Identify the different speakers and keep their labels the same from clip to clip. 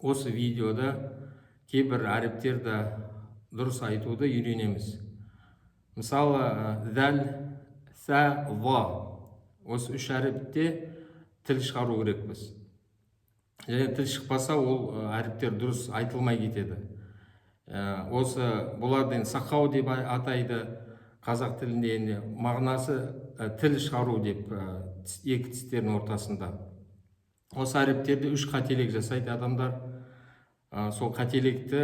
Speaker 1: осы видеода кейбір әріптерді дұрыс айтуды үйренеміз. Мысалы, дәл, сә, ва. Осы үш әріпте тіл шығару керекпіз. Және тіл шықпаса, ол әріптер дұрыс айтылмай кетеді. Осы бұларды сақау деп атайды қазақ тілінде, мағынасы тіл шығару деп, екі тістердің ортасында. Осы әріптерде үш қателік жасайды адамдар. Сол қателікті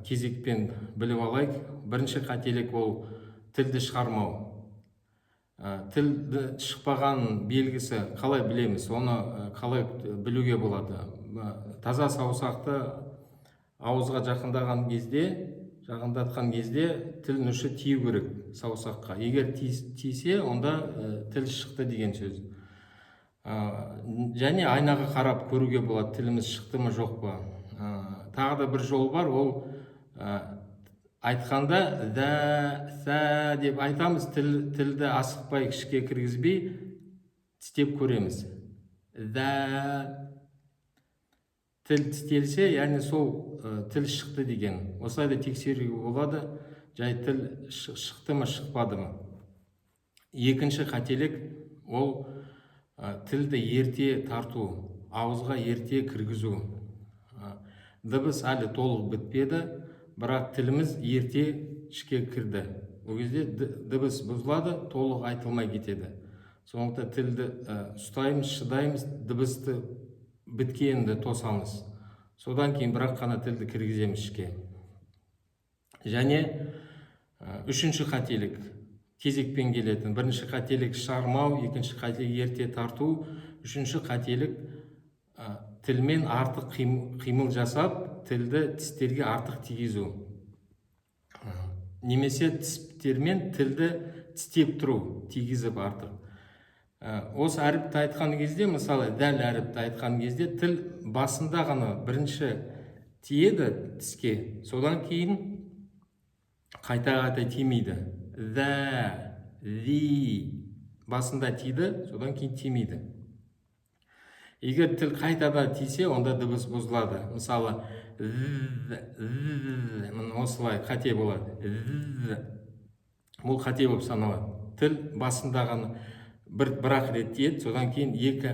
Speaker 1: кезекпен біліп алайық. Бірінші қателік ол тілді шығармау. Тілді шықпаған белгісі қалай білеміз, оны қалай білуге болады? Таза саусақты ауызға жақындатқан кезде тілдің ұшы тию керек саусаққа. Егер тисе, онда тіл шықты деген сөз. Және айнаға қарап көруге болады, тіліміз шықты ма жоқ па. Тағы да бір жол бар, ол айтқанда дә, сә деп айтамыз, тілді асықпай, ішке кіргізбей тістеп көреміз. Дә. Тіл тістелсе, яғни сол тіл шықты деген. Осылай да тексеруге болады, жай тіл шықты ма, шықпады ма. Екінші қателік ол тілді ерте тарту, ауызға ерте кіргізу. Дыбыс әлі толық бітпеді, бірақ тіліміз ерте ішке кірді. Ол кезде дыбыс бұзылады, толық айтылмай кетеді. Сондықтан тілді ұстаймыз, шыдаймыз, дыбысты біткенді тосамыз. Содан кейін бірақ қана тілді кіргіземіз ішке. Және үшінші қателік кезекпен келетін. Бірінші қателік шығармау, екінші қателік ерте тарту, үшінші қателік тілмен артық қимыл жасап, тілді тістерге артық тигізу. Немесе тістермен тілді тістеп тұру, тигізіп артық. Осы әріпті айтқан кезде, мысалы, дәл әріпті айтқан кезде, тіл басында ғана бірінші тиеді тіске, содан кейін қайта тимейді. Дә, ви басында тиді, содан кейін тимейді. Егер тіл қайтада тисе, онда дыбыс бұзылады. Мысалы, осылай қате болады. Бұл қате болып саналады. Тіл басында ғана бір-ақ рет тиеді, содан кейін екі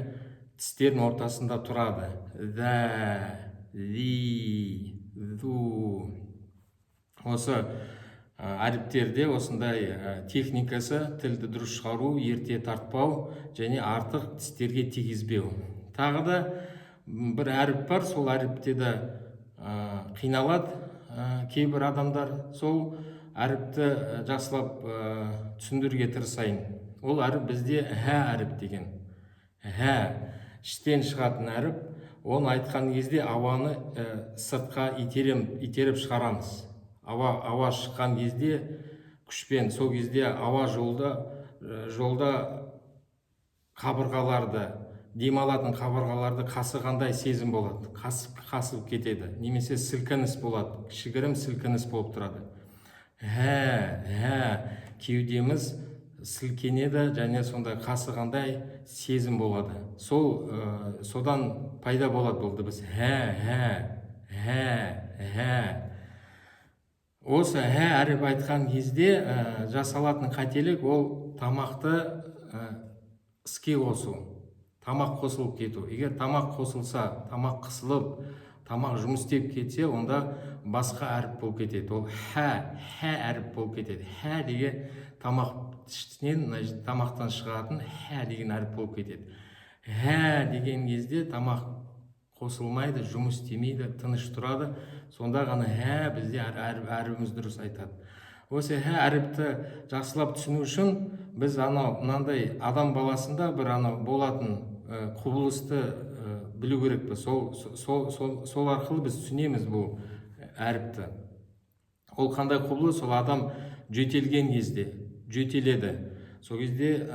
Speaker 1: тістердің ортасында тұрады. Дә, ви, ду. Осы әріптерде осындай техникасы тілді дұрыс шығару, ерте тартпау және артық тістерге тигізбеу. Тағы да бір әріп бар, сол әріпте де қиналады кейбір адамдар. Сол әріпті жақсылап түсіндіруге тырысайын. Ол әріп бізде хә әріп деген. Хә, іштен шығатын әріп. Оны айтқан кезде ауаны сыртқа итеріп шығарамыз. Ауа шыққан кезде күшпен, сол кезде ауа жолда қабырғаларды, демалатын қабырғаларды қасығандай сезім болады. Қасып кетеді. Немесе сілкініс болады. Кішігірім сілкініс болып тұрады. Кеудеміз сілкенеді және сондай қасығандай сезім болады. Содан пайда болады бұл дыбыс. Осы әріп айтқан кезде жасалатын қателік ол тамақты іске қосу, тамақ қосылып кету. Егер тамақ қосылса, тамақ қысылып, тамақ жұмыс істеп кетсе, онда басқа әріп болып кетеді. Ол әріп болып кетеді. Деген тамақтан шығатын деген әріп болып кетеді. Деген кезде тамақ қосылмайды, жұмыс істемейді, тыныш тұрады. Сонда ғана бізде әрібіміз дұрыс айтады. Осы әріпті жақсылап түсіну үшін біз мынандай адам баласында бір болатын құбылысты білу керекпіз. Сол арқылы біз түсінеміз бұл әріпті. Ол қандай құбылыс? Ол адам жөтелген кезде, жөтеледі. Сол кезде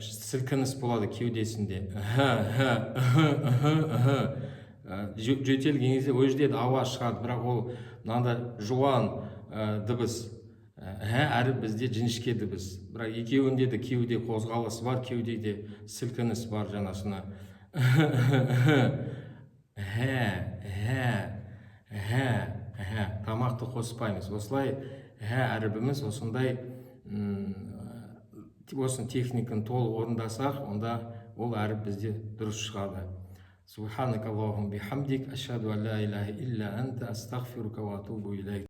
Speaker 1: сілкініс болады кеудесінде. Жөтелген кезде ол жерде ауа шығады, бірақ ол мынандай жуан дыбыс. Әріп бізде жіңішке дыбыс. Бірақ екеуінде де кеуде қозғалысы бар, кеудеде сілкініс бар жанасына. қоспаймыз. Осылай әрібіміз осындай осы техниканы толық орындасақ, онда ол әріп бізде дұрыс шығады. Субханак Аллахумма бихамдик, ашхаду ан ла илаха илля анта, астағфирука ва атубу илейк.